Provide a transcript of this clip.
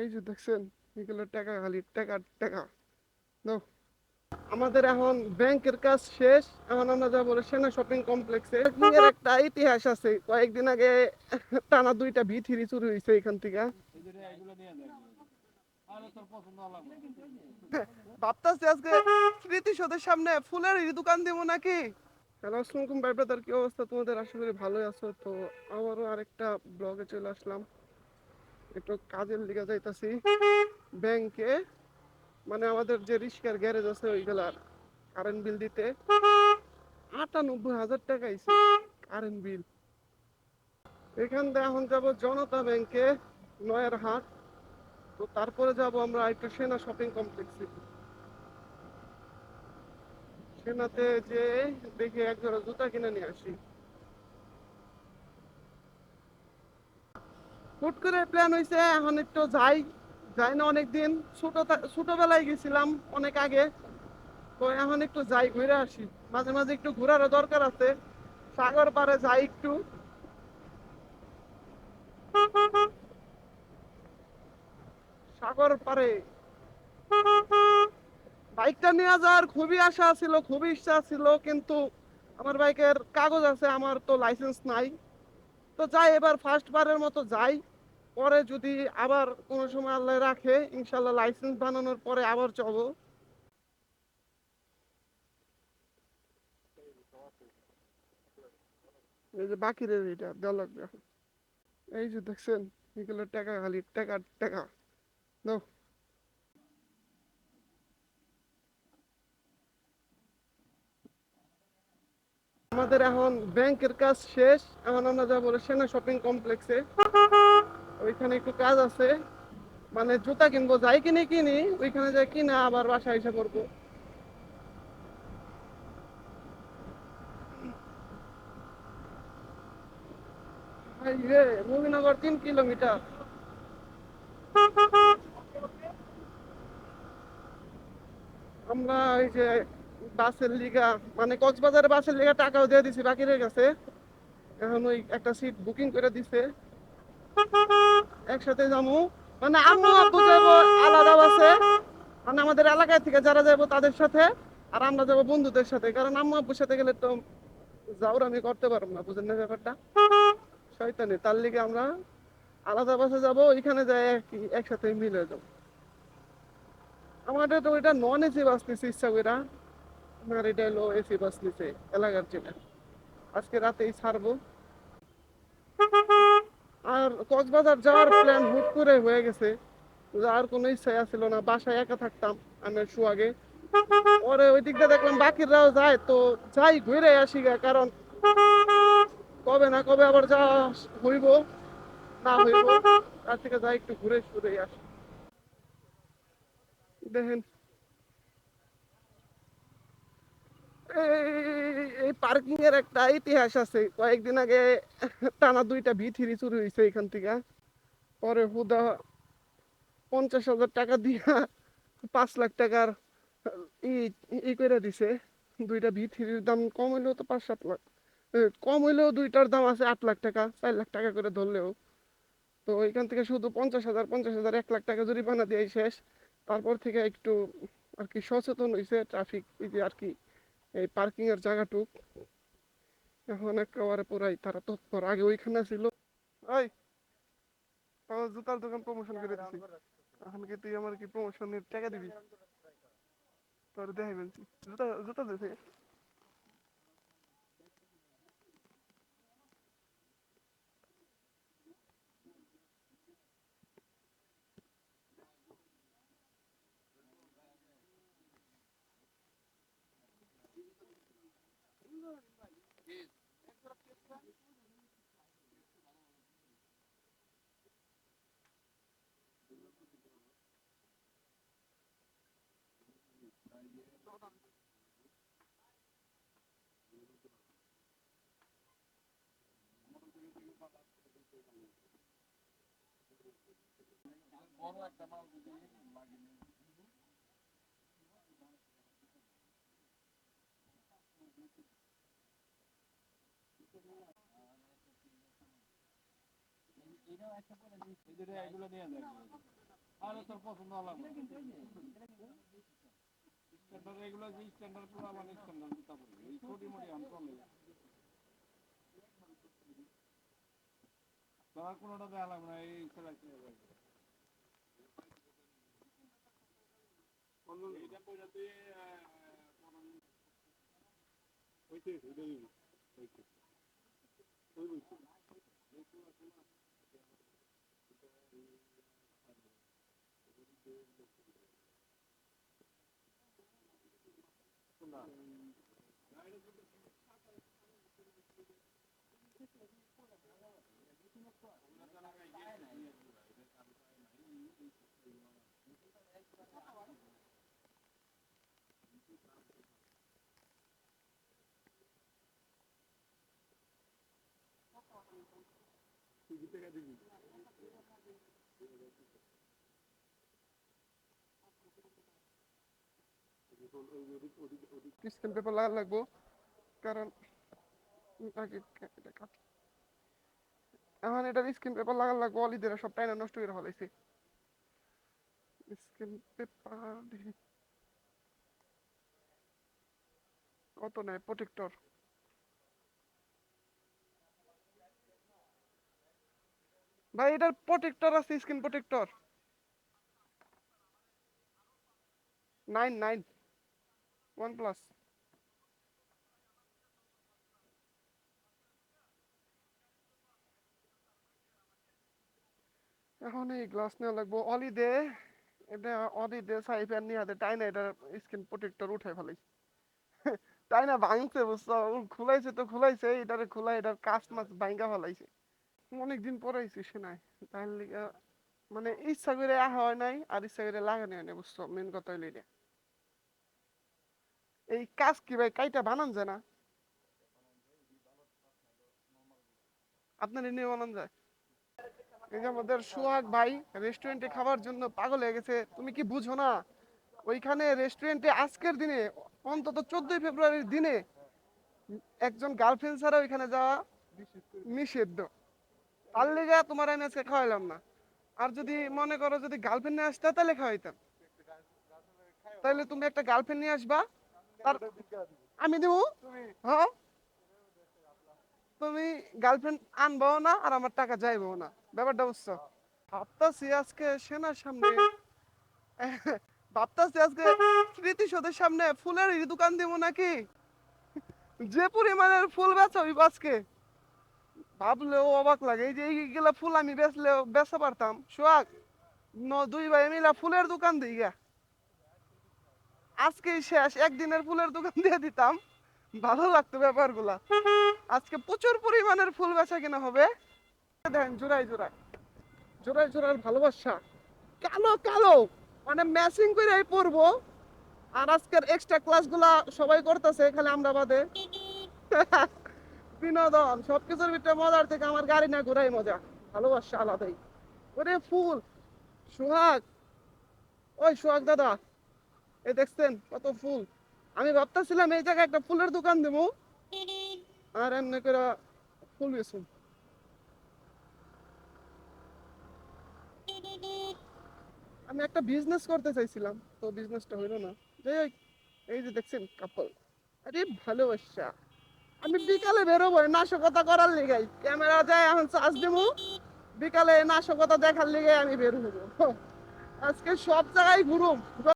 এই যে দেখছেন, এগুলো টাকা, খালি টাকা টাকা। নাও। আমাদের এখন ব্যাংকের কাজ শেষ। এখন আমরা যাবো সেনা শপিং কমপ্লেক্সে। এর একটা ইতিহাস আছে, কয়েকদিন আগে টানা দুইটা V3 চুরি হয়েছে এখান থেকে। ভাবতাছি আজকে স্মৃতিসৌধের সামনে ফুলের দোকান দিব নাকি। হ্যালো, আসসালামু আলাইকুম ভাই ব্রাদার, কি অবস্থা তোমাদের? আশা করি ভালোই আছো। তো আমারও আরেকটা ব্লগে চলে আসলাম। একটু কাজের লিগে যাইতাছি ব্যাংকে, মানে আমাদের যে রিক্সার গ্যারেজ আছে ওইগুলার কারেন্ট বিল দিতে 98,000 টাকা আইছে কারেন্ট বিল। এখান থেকে এখন যাব জনতা ব্যাংকে, নয়ের হাট। তো তারপরে যাব আমরা একটু সেনা শপিং কমপ্লেক্সে। সেনাতে যে দেখে এক জোড়া জুতা কিনে নিয়ে আসি। হুট করে প্ল্যান হয়েছে, এখন একটু যাই। যাই না অনেকদিন, ছোটবেলায় গেছিলাম অনেক আগে। তো এখন একটু যাই, ঘুরে আসি। মাঝে মাঝে একটু ঘোরারও দরকার আছে। সাগর পাড়ে যাই একটু। সাগর পাড়ে বাইকটা নিয়ে যাওয়ার খুবই আশা ছিল, খুবই ইচ্ছা ছিল, কিন্তু আমার বাইকের কাগজ আছে, আমার তো লাইসেন্স নাই। তো যাই, এবার ফার্স্ট বারের মতো যাই। পরে যদি আবার কোনো সময় আল্লাহ রাখে, ইনশাল্লাহ লাইসেন্স বানানোর পরে আবার চলবো। এই যে বাকি রে, এটা দেওয়া লাগবে এখন। এই যে দেখছেন, এগুলো টাকা, খালি টাকা টাকা। নাও। আমাদের এখন ব্যাংকের কাজ শেষ। এখন আমরা যাবো সেনা শপিং কমপ্লেক্সে। ওইখানে একটু কাজ আছে, মানে জুতা কিনবো। যাই কিনে কিনি, ওইখানে যাই কিনা আবার বাসায় এসে করবো। এই রে, নবীনগর 3 কিলোমিটার। আমরা ওই যে বাসের লিগা, মানে কক্সবাজারে বাসের লিগা টাকাও দিয়ে দিছি বাকিরের কাছে। এখন ওই একটা সিট বুকিং করে দিছে, একসাথে যাবো। মানে আম্মু আব্বু যাবো আলাদা বাসে, মানে আমাদের এলাকায় থেকে যারা যাবো তাদের সাথে। আর আমরা যাবো বন্ধুদের সাথে, কারণ আম্মু আব্বুর সাথে গেলে তো জাউরামি করতে পারবো না, বুঝেন না ব্যাপারটা। শয়তানি, তার লিগে আমরা আলাদা বাসে যাবো, ওইখানে যাই আর কি একসাথে মিলে যাবো। আমাদের তো ওইটা নন এসি বাস নিচ্ছে ইচ্ছা কইরা। আর এটা হলো এসি বাস নিচ্ছে এলাকার যেটা। আজকে রাতেই ছাড়বো। আর কক্সবাজার যাওয়ার প্ল্যান হুট করে হয়ে গেছে। যাওয়ার কোনো ইচ্ছাই ছিল না, বাসায় একা থাকতাম আমি আগে। পরে ওই দিকটা দেখলাম বাকিরাও যায়, তো যাই ঘুরে আসি গা, কারণ কবে না কবে আবার যাওয়া হইব, না হইব। তার থেকে যাই একটু ঘুরে ঘুরে আসি। দেখেন, এই পার্কিং এর একটা ইতিহাস আছে। কয়েকদিন আগে টানা দুইটা V3 চুরি হয়েছে এখান থেকে। পরে হুদা 50,000 টাকা দিয়া 5 লাখ টাকার ই ই করে দিছে। দুইটা V3-র দাম কম হইলেও তো 5-7 লাখ। কম হইলেও দুইটার দাম আছে 8 লাখ টাকা, 4 লাখ টাকা করে ধরলেও। তো ওইখান থেকে শুধু 50,000 50,000 1 লাখ টাকা জরিমানা দিয়ে শেষ। তারপর থেকে একটু আর কি সচেতন হয়েছে ট্রাফিক, এই যে আর কি এই পার্কিং এর জায়গাটুক এখন একেবারে পুরাই তারা তৎপর। আগে ওইখানে ছিল। ওই, আমার জুতার দোকান প্রমোশন করে দিছি। এখন কি তুই আমার কি প্রমোশনের টাকা দিবি? তোর দেখাইবেন জুতা, জুতা দিছে। আরে তোর পছন্দ হলো না স্ট্যান্ডার্ড এগুলো যে স্ট্যান্ডার্ড পুরো মানে স্ট্যান্ডার্ড জুতা পরে এই ছোটি মোটি আম চলে তোমার কোনোটা দেখা লাগবে না এই সেলাইতে এইটা পয়সা তুই হইতে হইতে হইতে হইতে স্ক্রিন পেপার লাগা লাগবো, কারণ আগে এটা কাটি। এখন এটার স্ক্রিন পেপার লাগা লাগবো, অলিদের সব টাইনা নষ্ট করে ফেলাইছে। স্ক্রিন পেপার দেখি কত নেয় প্রোটেক্টর। ভাই এটার প্রোটেক্টর আছে, স্ক্রিন প্রোটেক্টর 9 OnePlus। এখন এই গ্লাস নেওয়া লাগবো অলি দে, এটা অলি দে সাইফার নিয়ে হাতে টাইনা এটার স্ক্রিন প্রোটেক্টর উঠে ফেলাইছে। টাইনা ভাঙছে বুঝছো, খুলাইছে তো খুলাইছে, এটারে খোলা এটার কাচ মাছ ভাঙ্গা ফেলাইছে। অনেকদিন পরাইছি সে নাই, তাই লিগা মানে ইচ্ছা করে আহা হয় নাই, আর ইচ্ছা করে লাগানো হয় না বুঝছো, মেন কথা হইলো এটা। এই কাজ কি ভাই কাইটা বানান যায় না? আপনার এনে বানান যায়? এই যে আমাদের সোহাগ ভাই রেস্টুরেন্টে খাবার জন্য পাগল হয়ে গেছে, তুমি কি বুঝো না? ওইখানে রেস্টুরেন্টে আজকের দিনে অন্তত 14 ফেব্রুয়ারির দিনে একজন গার্লফ্রেন্ড ছাড়া ওইখানে যাওয়া নিষিদ্ধ। তার লেগে তোমার আমি আজকে খাওয়াইলাম না। আর যদি মনে করো যদি গার্লফ্রেন্ড নিয়ে আসতে তাহলে খাওয়াইতাম। তাহলে তুমি একটা গার্লফ্রেন্ড নিয়ে আসবা, তার আমি দেবো। হ্যাঁ, তুমি গার্লফ্রেন্ড আনবাও না আর আমার টাকা যাইবও না, ব্যাপারটা বুঝছো? ভাবতাছি আজকে সেনার সামনে ভাবতাছি আজকে স্মৃতিসৌধের সামনে ফুলের দোকান দিব নাকি, যে পরিমাণের ফুল বেচা হইব আজকে ভাবলেও অবাক লাগে। এই যে এইগুলা ফুল আমি বেচলেও বেচা পারতাম। সোহাগ দুই ভাই মিলা ফুলের দোকান দিই গা, আজকেই শেষ, একদিনের ফুলের দোকান দিয়ে দিতাম, ভালো লাগতো ব্যাপারগুলা। আজকে প্রচুর পরিমাণের ফুল বেচা কিনা হবে। দেখেন জোড়ায় জোড়ায় জোড়ায় জোড়ার ভালোবাসা, কালো কালো মানে ম্যাচিং করে পরবো। আর আজকের এক্সট্রা ক্লাসগুলা সবাই করতেছে, খালি আমরা বাদে। বিনোদন সবকিছুর ভিতরে মজার থেকে আমার গাড়ি না ঘোরাই মজা, ভালোবাসা আলাদাই। ওরে ফুল, সোহাগ, ওই সোহাগ দাদা, এই দেখছেন কত ফুল? আমি ভাবতেছিলাম এই জায়গায় একটা ফুলের দোকান দেবো, আর এমনি করে ফুল বেচুন। আমি একটা বিজনেস করতে চাইছিলাম, তো বিজনেসটা হইলো না। যাই হোক, এই যে দেখছেন কাপল, আরে ভালোবাসা। আমি বিকালে বেরোবো নাশকতা করার লিগাই, ক্যামেরা যায় এখন চার্জ দেবো, বিকালে নাশকতা দেখার লিগে আমি বের হবো। আজকে সব জায়গায় ঘুরুম।